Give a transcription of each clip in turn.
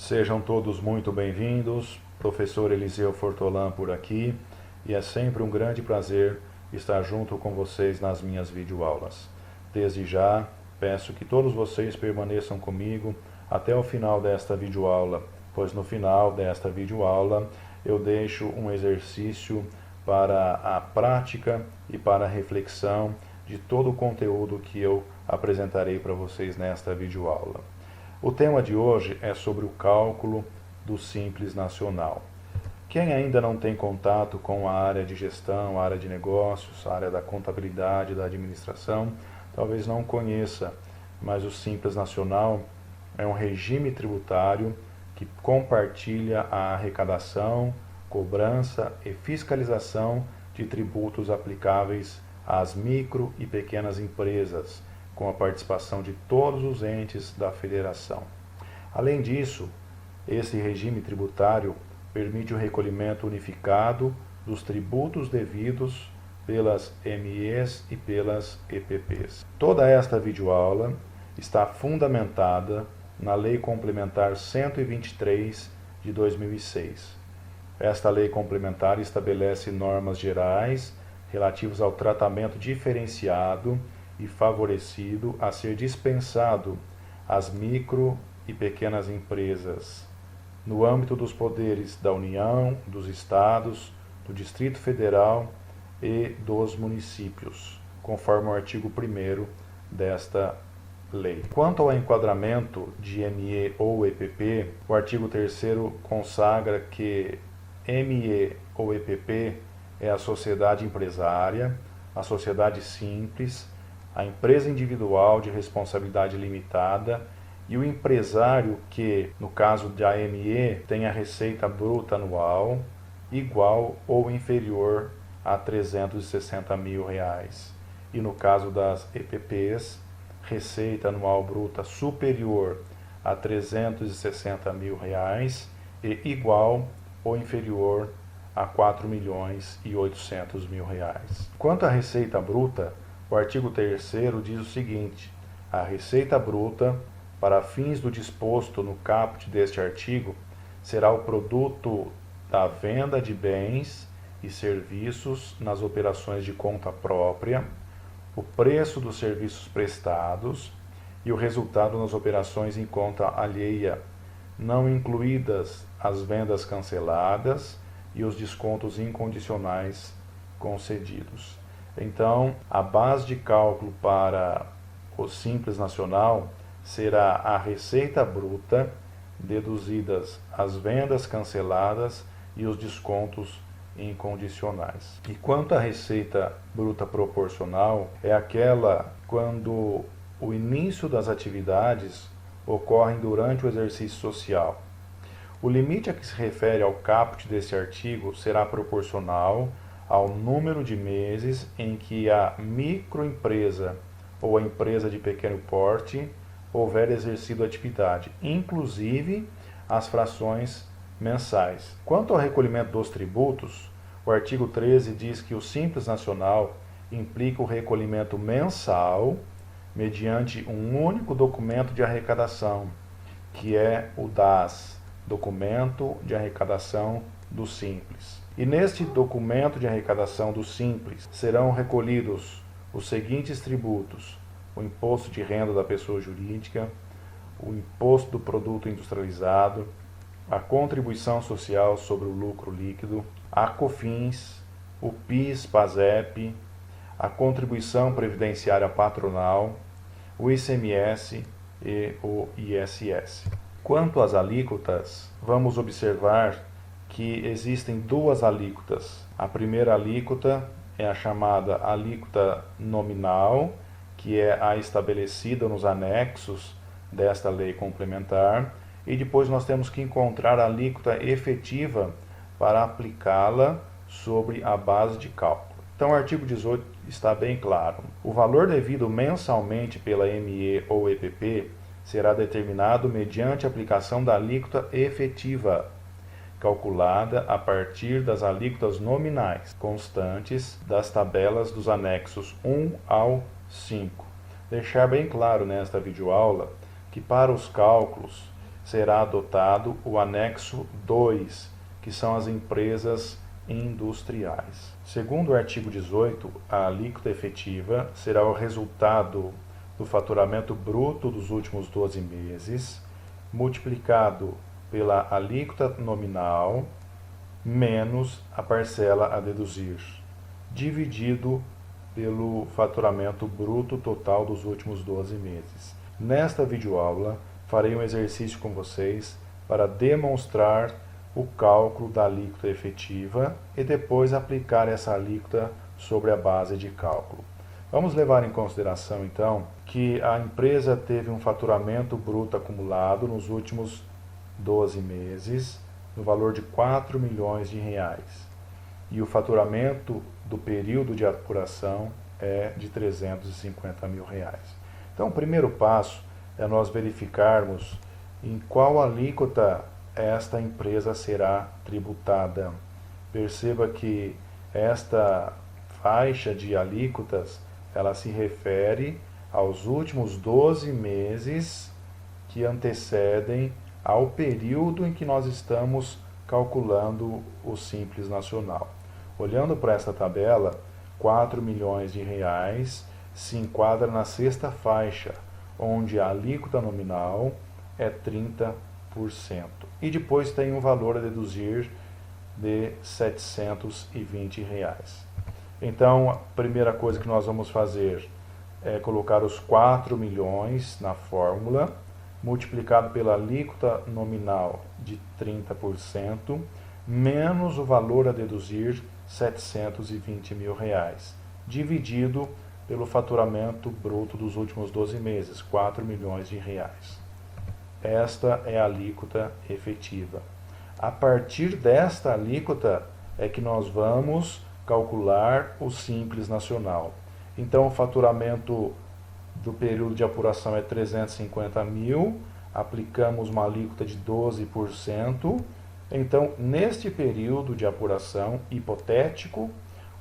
Sejam todos muito bem-vindos, professor Eliseu Fortolan por aqui, e é sempre um grande prazer estar junto com vocês nas minhas videoaulas. Desde já, peço que todos vocês permaneçam comigo até o final desta videoaula, pois no final desta videoaula eu deixo um exercício para a prática e para a reflexão de todo o conteúdo que eu apresentarei para vocês nesta videoaula. O tema de hoje é sobre o cálculo do Simples Nacional. Quem ainda não tem contato com a área de gestão, a área de negócios, a área da contabilidade, da administração, talvez não conheça, mas o Simples Nacional é um regime tributário que compartilha a arrecadação, cobrança e fiscalização de tributos aplicáveis às micro e pequenas empresas, com a participação de todos os entes da federação. Além disso, esse regime tributário permite o recolhimento unificado dos tributos devidos pelas MEs e pelas EPPs. Toda esta videoaula está fundamentada na Lei Complementar 123 de 2006. Esta lei complementar estabelece normas gerais relativas ao tratamento diferenciado e favorecido a ser dispensado às micro e pequenas empresas, no âmbito dos poderes da União, dos Estados, do Distrito Federal e dos municípios, conforme o artigo 1º desta lei. Quanto ao enquadramento de ME ou EPP, o artigo 3º consagra que ME ou EPP é a sociedade empresária, a sociedade simples, a empresa individual de responsabilidade limitada e o empresário que, no caso da AME, tem a receita bruta anual igual ou inferior a R$360 mil, e no caso das EPPs, receita anual bruta superior a R$360 mil e igual ou inferior a R$4.800.000. Quanto à receita bruta, o artigo 3º diz o seguinte: a receita bruta, para fins do disposto no caput deste artigo, será o produto da venda de bens e serviços nas operações de conta própria, o preço dos serviços prestados e o resultado nas operações em conta alheia, não incluídas as vendas canceladas e os descontos incondicionais concedidos. Então, a base de cálculo para o Simples Nacional será a receita bruta, deduzidas as vendas canceladas e os descontos incondicionais. E quanto à receita bruta proporcional, é aquela quando o início das atividades ocorre durante o exercício social. O limite a que se refere ao caput desse artigo será proporcional ao número de meses em que a microempresa ou a empresa de pequeno porte houver exercido atividade, inclusive as frações mensais. Quanto ao recolhimento dos tributos, o artigo 13 diz que o Simples Nacional implica o recolhimento mensal mediante um único documento de arrecadação, que é o DAS, Documento de Arrecadação do Simples. E neste documento de arrecadação do Simples serão recolhidos os seguintes tributos: o imposto de renda da pessoa jurídica, o imposto do produto industrializado, a contribuição social sobre o lucro líquido, a COFINS, o PIS/PASEP, a contribuição previdenciária patronal, o ICMS e o ISS. Quanto às alíquotas, vamos observar que existem duas alíquotas. A primeira alíquota é a chamada alíquota nominal, que é a estabelecida nos anexos desta lei complementar, e depois nós temos que encontrar a alíquota efetiva para aplicá-la sobre a base de cálculo. Então o artigo 18 está bem claro. O valor devido mensalmente pela ME ou EPP será determinado mediante aplicação da alíquota efetiva, calculada a partir das alíquotas nominais, constantes das tabelas dos anexos 1 ao 5. Deixar bem claro nesta videoaula que para os cálculos será adotado o anexo 2, que são as empresas industriais. Segundo o artigo 18, a alíquota efetiva será o resultado do faturamento bruto dos últimos 12 meses, multiplicado pela alíquota nominal, menos a parcela a deduzir, dividido pelo faturamento bruto total dos últimos 12 meses. Nesta videoaula, farei um exercício com vocês para demonstrar o cálculo da alíquota efetiva e depois aplicar essa alíquota sobre a base de cálculo. Vamos levar em consideração, então, que a empresa teve um faturamento bruto acumulado nos últimos 12 meses, no valor de 4 milhões de reais. E o faturamento do período de apuração é de 350 mil reais. Então, o primeiro passo é nós verificarmos em qual alíquota esta empresa será tributada. Perceba que esta faixa de alíquotas, ela se refere aos últimos 12 meses que antecedem ao período em que nós estamos calculando o Simples Nacional. Olhando para esta tabela, 4 milhões de reais se enquadra na sexta faixa, onde a alíquota nominal é 30%. E depois tem um valor a deduzir de R$ 720 reais. Então, a primeira coisa que nós vamos fazer é colocar os 4 milhões na fórmula, multiplicado pela alíquota nominal de 30%, menos o valor a deduzir, R$ 720 mil reais, dividido pelo faturamento bruto dos últimos 12 meses, 4 milhões de reais. Esta é a alíquota efetiva. A partir desta alíquota é que nós vamos calcular o Simples Nacional. Então, o faturamento do período de apuração é 350 mil, aplicamos uma alíquota de 12%. Então, neste período de apuração hipotético,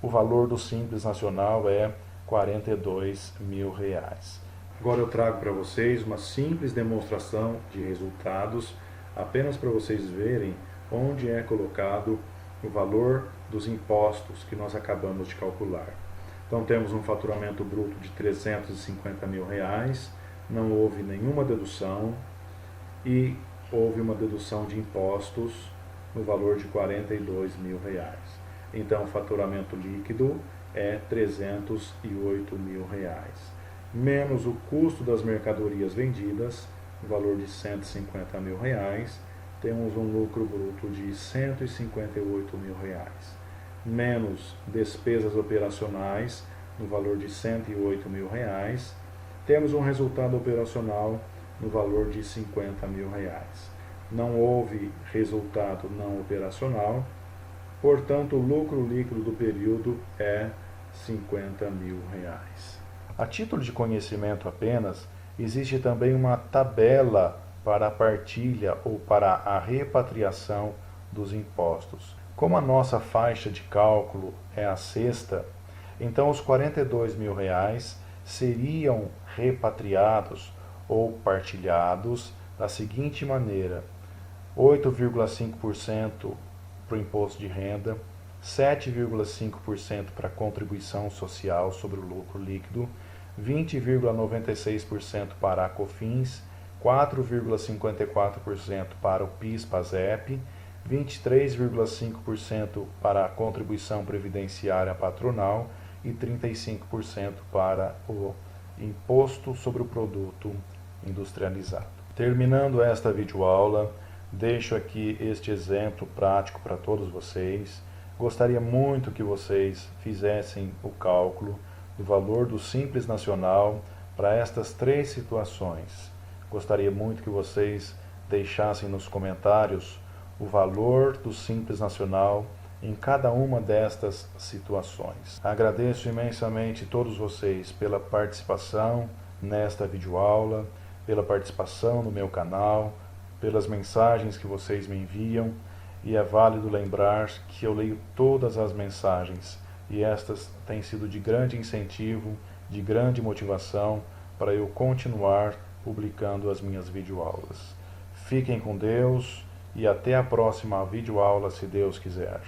o valor do Simples Nacional é 42 mil reais. Agora eu trago para vocês uma simples demonstração de resultados, apenas para vocês verem onde é colocado o valor dos impostos que nós acabamos de calcular. Então temos um faturamento bruto de 350 mil reais, não houve nenhuma dedução e houve uma dedução de impostos no valor de 42 mil reais. Então o faturamento líquido é 308 mil reais. Menos o custo das mercadorias vendidas, no valor de 150 mil reais, temos um lucro bruto de 158 mil reais. Menos despesas operacionais, no valor de 108 mil reais, temos um resultado operacional no valor de 50 mil reais. Não houve resultado não operacional, portanto o lucro líquido do período é 50 mil reais. A título de conhecimento apenas, existe também uma tabela para a partilha ou para a repatriação dos impostos. Como a nossa faixa de cálculo é a sexta, então os 42 mil reais seriam repatriados ou partilhados da seguinte maneira: 8,5% para o imposto de renda, 7,5% para a contribuição social sobre o lucro líquido, 20,96% para a COFINS, 4,54% para o PIS/PASEP, 23,5% para a contribuição previdenciária patronal e 35% para o imposto sobre o produto industrializado. Terminando esta videoaula, deixo aqui este exemplo prático para todos vocês. Gostaria muito que vocês fizessem o cálculo do valor do Simples Nacional para estas três situações. Gostaria muito que vocês deixassem nos comentários o valor do Simples Nacional em cada uma destas situações. Agradeço imensamente todos vocês pela participação nesta videoaula, pela participação no meu canal, pelas mensagens que vocês me enviam, e é válido lembrar que eu leio todas as mensagens e estas têm sido de grande incentivo, de grande motivação para eu continuar publicando as minhas videoaulas. Fiquem com Deus e até a próxima videoaula, se Deus quiser.